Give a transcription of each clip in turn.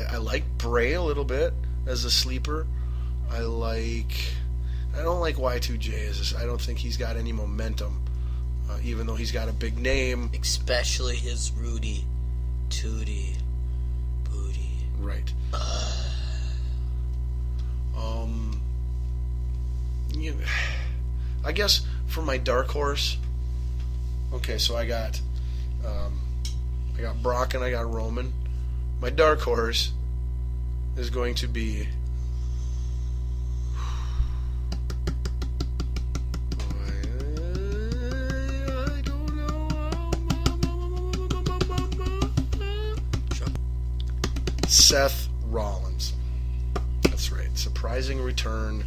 I like Bray a little bit as a sleeper. I don't like Y2J. I don't think he's got any momentum, even though he's got a big name. Especially his Rudy Tootie Booty. Right. I guess for my dark horse. Okay, so I got Brock and I got Roman. My dark horse is going to be I don't know. Seth Rollins. That's right. Surprising return.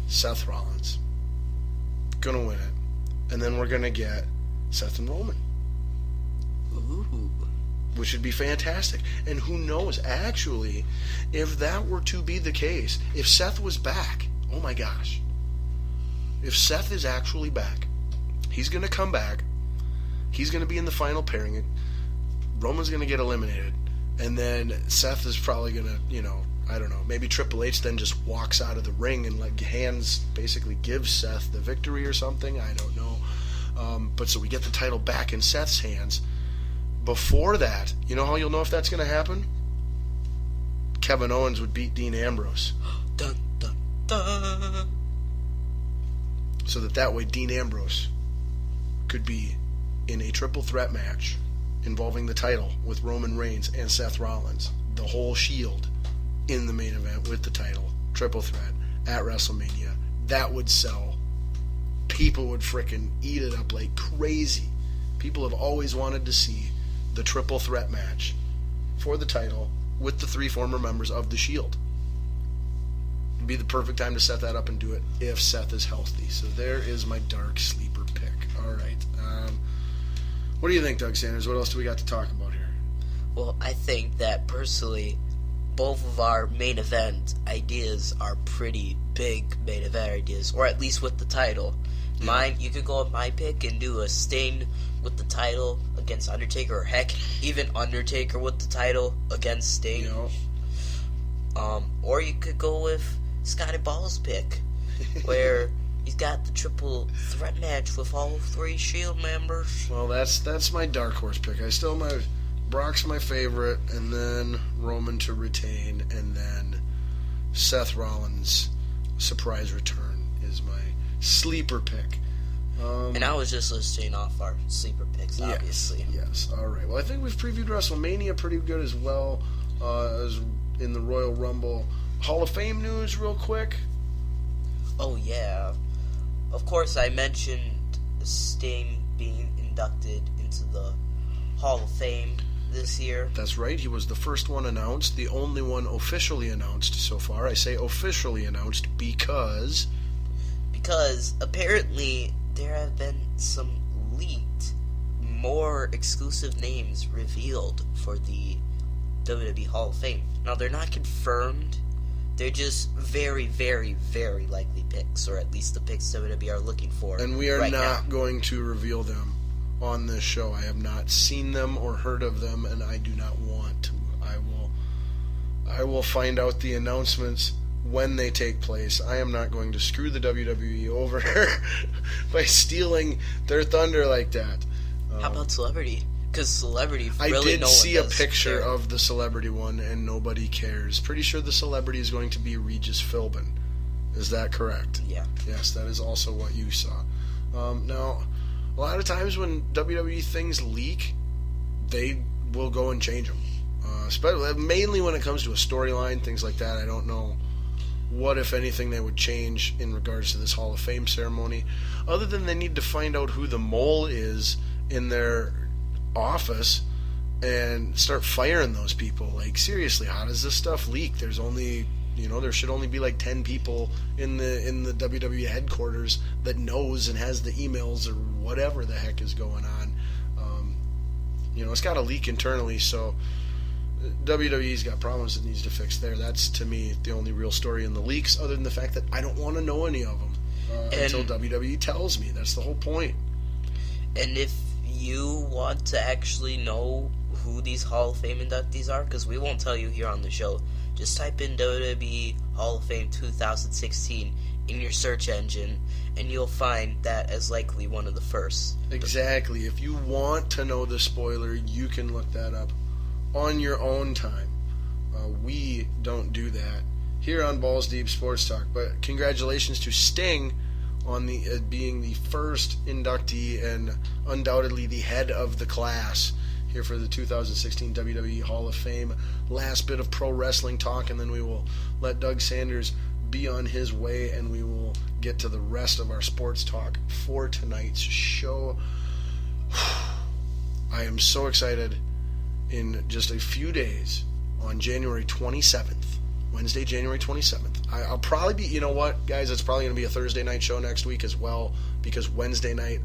Seth Rollins. Gonna win it. And then we're gonna get Seth and Roman. Ooh. Which would be fantastic. And who knows, actually, if that were to be the case, if Seth was back, oh my gosh. If Seth is actually back, he's going to come back, he's going to be in the final pairing, Roman's going to get eliminated, and then Seth is probably going to, I don't know, maybe Triple H then just walks out of the ring and basically gives Seth the victory or something, I don't know. But so we get the title back in Seth's hands. Before that, you know how you'll know if that's going to happen? Kevin Owens would beat Dean Ambrose. Dun, dun, dun. So that way Dean Ambrose could be in a triple threat match involving the title with Roman Reigns and Seth Rollins. The whole Shield in the main event with the title. Triple threat at WrestleMania. That would sell. People would frickin' eat it up like crazy. People have always wanted to see the triple threat match for the title with the 3 former members of the Shield. It'd be the perfect time to set that up and do it if Seth is healthy. So there is my dark sleeper pick. All right. What do you think, Doug Sanders? What else do we got to talk about here? Well, I think that personally, both of our main event ideas are pretty big main event ideas, or at least with the title. Yeah. Mine, you could go with my pick and do a Sting with the title against Undertaker, or heck, even Undertaker with the title against Sting. Or you could go with Scotty Ball's pick, where he's got the triple threat match with all 3 Shield members. Well, that's my dark horse pick. Brock's my favorite, and then Roman to retain, and then Seth Rollins' surprise return is my sleeper pick. And I was just listing off our sleeper picks, obviously. Yes. All right. Well, I think we've previewed WrestleMania pretty good as well as in the Royal Rumble. Hall of Fame news real quick. Oh, yeah. Of course, I mentioned Sting being inducted into the Hall of Fame this year. That's right. He was the first one announced, the only one officially announced so far. I say officially announced because apparently there have been some leaked, more exclusive names revealed for the WWE Hall of Fame. Now, they're not confirmed. They're just very, very, very likely picks, or at least the picks WWE are looking for. And we are right not now going to reveal them on this show. I have not seen them or heard of them, and I do not want to. I will find out the announcements when they take place. I am not going to screw the WWE over by stealing their thunder like that. How about Celebrity? Because Celebrity, really, I did no see one a does picture care. of the Celebrity one, and nobody cares. Pretty sure the Celebrity is going to be Regis Philbin. Is that correct? Yeah. Yes, that is also what you saw. Now, a lot of times when WWE things leak, they will go and change them. Mainly when it comes to a storyline, things like that. I don't know what, if anything, they would change in regards to this Hall of Fame ceremony. Other than they need to find out who the mole is in their office and start firing those people. Like, seriously, how does this stuff leak? There's only, there should only be like 10 people in the WWE headquarters that knows and has the emails or whatever the heck is going on. It's got to leak internally, so WWE's got problems it needs to fix there. That's, to me, the only real story in the leaks, other than the fact that I don't want to know any of them until WWE tells me. That's the whole point. And if you want to actually know who these Hall of Fame inductees are, because we won't tell you here on the show. Just type in WWE Hall of Fame 2016 in your search engine, and you'll find that as likely one of the first. Exactly. If you want to know the spoiler, you can look that up on your own time. We don't do that here on Balls Deep Sports Talk. But congratulations to Sting on the being the first inductee and undoubtedly the head of the class here for the 2016 WWE Hall of Fame. Last bit of pro wrestling talk, and then we will let Doug Sanders be on his way, and we will get to the rest of our sports talk for tonight's show. I am so excited. In just a few days, on January 27th, Wednesday, January 27th, I'll probably be, you know what, guys, it's probably going to be a Thursday night show next week as well, because Wednesday night,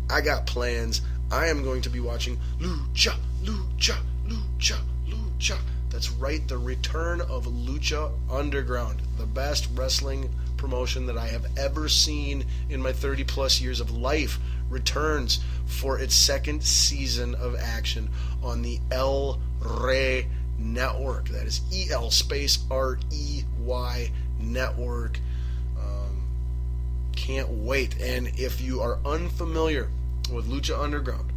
I got plans. I am going to be watching Lucha, Lucha, Lucha, Lucha. That's right, the return of Lucha Underground, the best wrestling promotion that I have ever seen in my 30-plus years of life, returns for its second season of action on the El Rey Network. That is EL space REY Network. Can't wait. And if you are unfamiliar with Lucha Underground,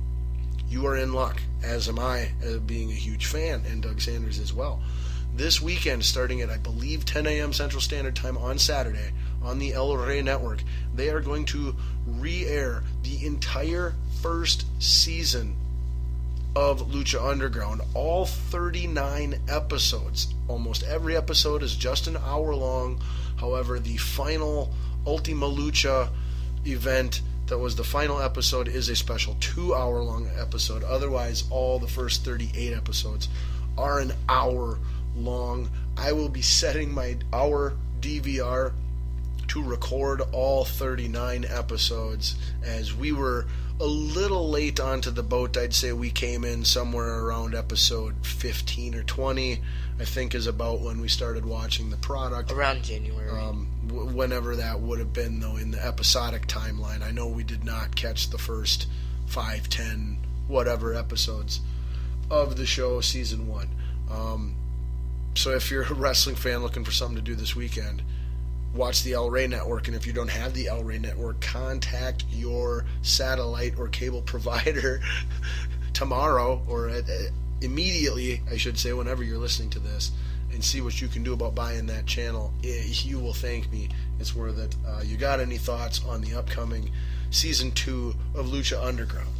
you are in luck, as am I, being a huge fan, and Doug Sanders as well. This weekend, starting at, I believe, 10 a.m. Central Standard Time on Saturday, on the El Rey Network, they are going to re-air the entire first season of Lucha Underground. All 39 episodes. Almost every episode is just an hour long. However, the final Ultima Lucha event that was the final episode is a special 2-hour long episode. Otherwise, all the first 38 episodes are an hour long. I will be setting our DVR to record all 39 episodes, as we were a little late onto the boat. I'd say we came in somewhere around episode 15 or 20, I think, is about when we started watching the product. Around January. Whenever that would have been, though, in the episodic timeline. I know we did not catch the first 5, 10, whatever episodes of the show, season 1. So if you're a wrestling fan looking for something to do this weekend, watch the El Rey Network. And if you don't have the El Rey Network, contact your satellite or cable provider tomorrow, or immediately, I should say, whenever you're listening to this, and see what you can do about buying that channel. You will thank me. It's worth it. You got any thoughts on the upcoming season 2 of Lucha Underground?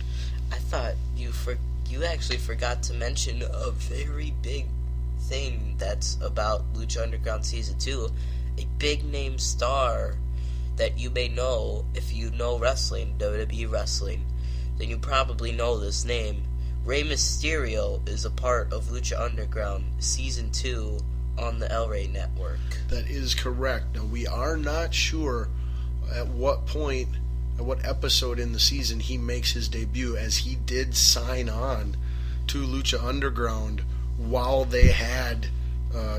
I thought you actually forgot to mention a very big thing that's about Lucha Underground season 2. A big name star that you may know if you know wrestling, WWE wrestling. Then you probably know this name. Rey Mysterio is a part of Lucha Underground season 2 on the El Rey Network. That is correct. Now, we are not sure at what point, at what episode in the season he makes his debut, as he did sign on to Lucha Underground while they had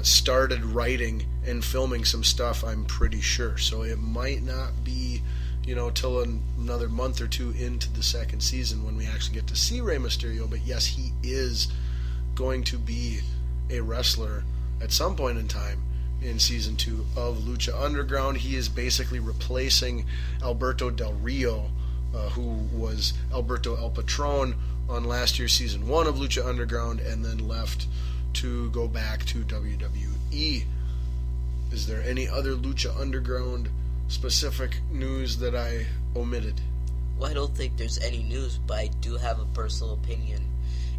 started writing and filming some stuff, I'm pretty sure. So it might not be, till another month or two into the second season when we actually get to see Rey Mysterio. But yes, he is going to be a wrestler at some point in time in season 2 of Lucha Underground. He is basically replacing Alberto Del Rio, who was Alberto El Patron on last year's season 1 of Lucha Underground, and then left to go back to WWE. Is there any other Lucha Underground specific news that I omitted? Well, I don't think there's any news, but I do have a personal opinion.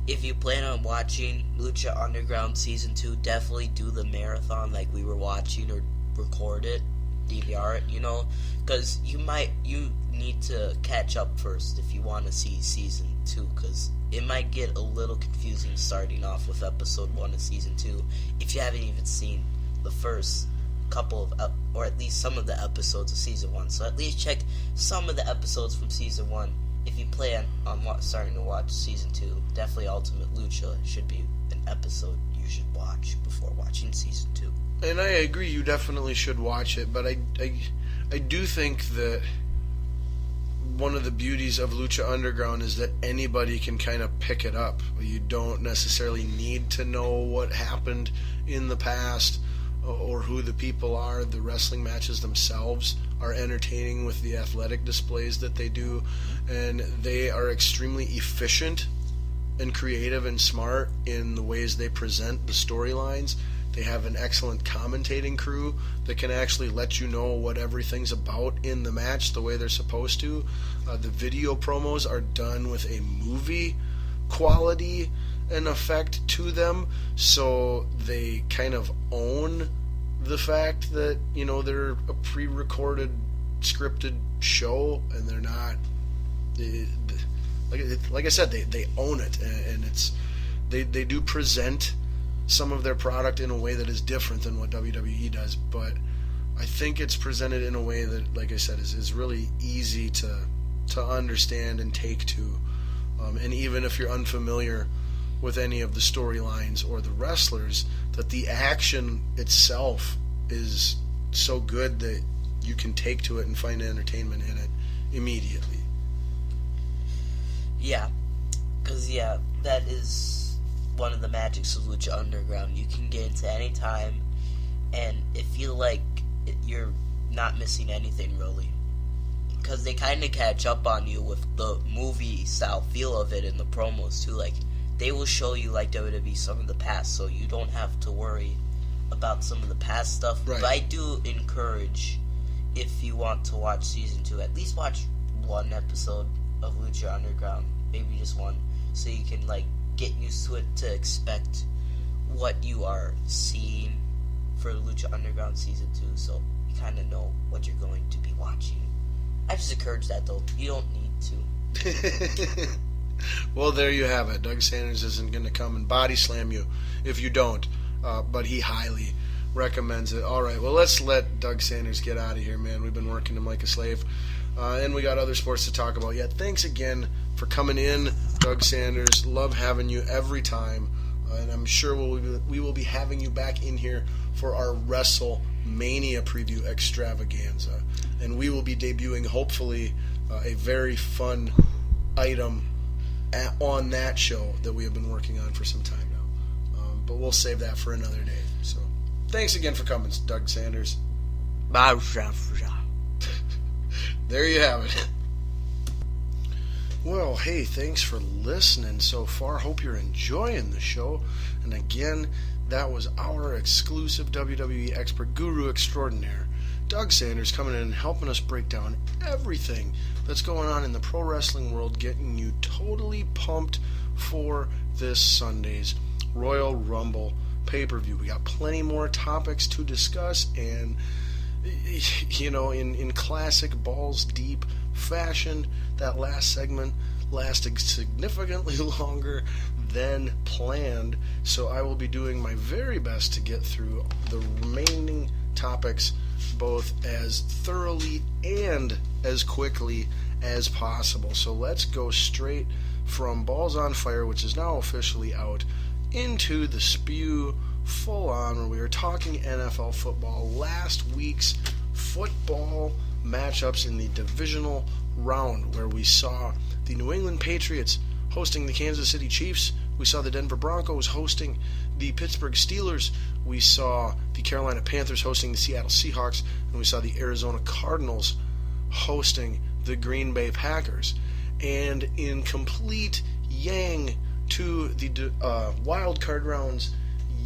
If you plan on watching Lucha Underground Season 2, definitely do the marathon like we were watching, or record it, DVR it, because you need to catch up first if you want to see Season 2, because it might get a little confusing starting off with Episode 1 of Season 2 if you haven't even seen the first couple of, or at least some of the episodes of Season 1. So at least check some of the episodes from Season 1 if you plan on starting to watch Season 2. Definitely Ultimate Lucha should be an episode you should watch before watching Season 2. And I agree, you definitely should watch it, but I do think that one of the beauties of Lucha Underground is that anybody can kind of pick it up. You don't necessarily need to know what happened in the past or who the people are. The wrestling matches themselves are entertaining with the athletic displays that they do, and they are extremely efficient and creative and smart in the ways they present the storylines. They have an excellent commentating crew that can actually let you know what everything's about in the match the way they're supposed to. The video promos are done with a movie quality and effect to them, so they kind of own the fact that, you know, they're a pre-recorded, scripted show, and they're not... Like I said, they own it, and it's they do present some of their product in a way that is different than what WWE does, but I think it's presented in a way that, like I said, is really easy to understand and take to. And even if you're unfamiliar with any of the storylines or the wrestlers, that the action itself is so good that you can take to it and find entertainment in it immediately. Yeah, because, that is one of the magics of Lucha Underground. You can get into any time, and it feel like you're not missing anything, really. Because they kind of catch up on you with the movie-style feel of it in the promos, too. Like, they will show you, like WWE, some of the past, so you don't have to worry about some of the past stuff. Right. But I do encourage, if you want to watch Season 2, at least watch one episode of Lucha Underground, maybe just one, so you can, like, get used to it, to expect what you are seeing for Lucha Underground Season 2, so you kind of know what you're going to be watching. I just encourage that, though. You don't need to. Well, there you have it. Doug Sanders isn't going to come and body slam you if you don't, but he highly recommends it. All right, well, let's let Doug Sanders get out of here, man. We've been working him like a slave, and we got other sports to talk about. Yeah, thanks again for coming in, Doug Sanders. Love having you every time, and I'm sure we will be having you back in here for our WrestleMania preview extravaganza, and we will be debuting, hopefully, a very fun item on that show that we have been working on for some time now. But we'll save that for another day. So, thanks again for coming, Doug Sanders. There you have it. Well, hey, thanks for listening so far. Hope you're enjoying the show. And again, that was our exclusive WWE expert guru extraordinaire, Doug Sanders, coming in and helping us break down everything that's going on in the pro wrestling world, getting you totally pumped for this Sunday's Royal Rumble pay-per-view. We got plenty more topics to discuss, and, you know, in classic balls deep fashion, that last segment lasted significantly longer than planned, so I will be doing my very best to get through the remaining topics both as thoroughly and as quickly as possible. So let's go straight from Balls on Fire, which is now officially out, into the Spew full on, where we were talking NFL football. Last week's football matchups in the divisional round, where we saw the New England Patriots hosting the Kansas City Chiefs. We saw the Denver Broncos hosting the Pittsburgh Steelers. We saw the Carolina Panthers hosting the Seattle Seahawks. And we saw the Arizona Cardinals hosting the Green Bay Packers. And in complete yang to the wild card rounds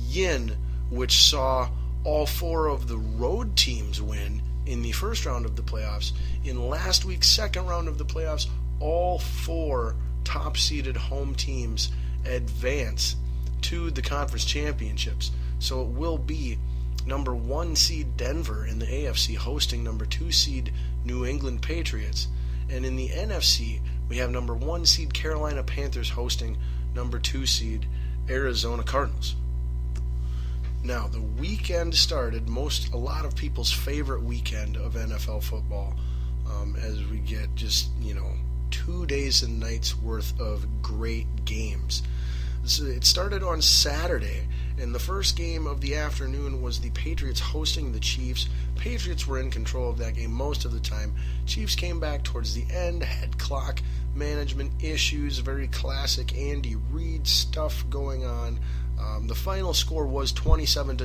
yin, which saw all four of the road teams win in the first round of the playoffs, in last week's second round of the playoffs, all four top-seeded home teams advance to the conference championships. So it will be number 1 seed Denver in the AFC hosting number 2 seed New England Patriots. And in the NFC, we have number 1 seed Carolina Panthers hosting number 2 seed Arizona Cardinals. Now, the weekend started, a lot of people's favorite weekend of NFL football, as we get just, 2 days and nights worth of great games. So it started on Saturday, And the first game of the afternoon was the Patriots hosting the Chiefs. Patriots were in control of that game most of the time. Chiefs came back towards the end, had clock management issues, very classic Andy Reid stuff going on. The final score was 27-20.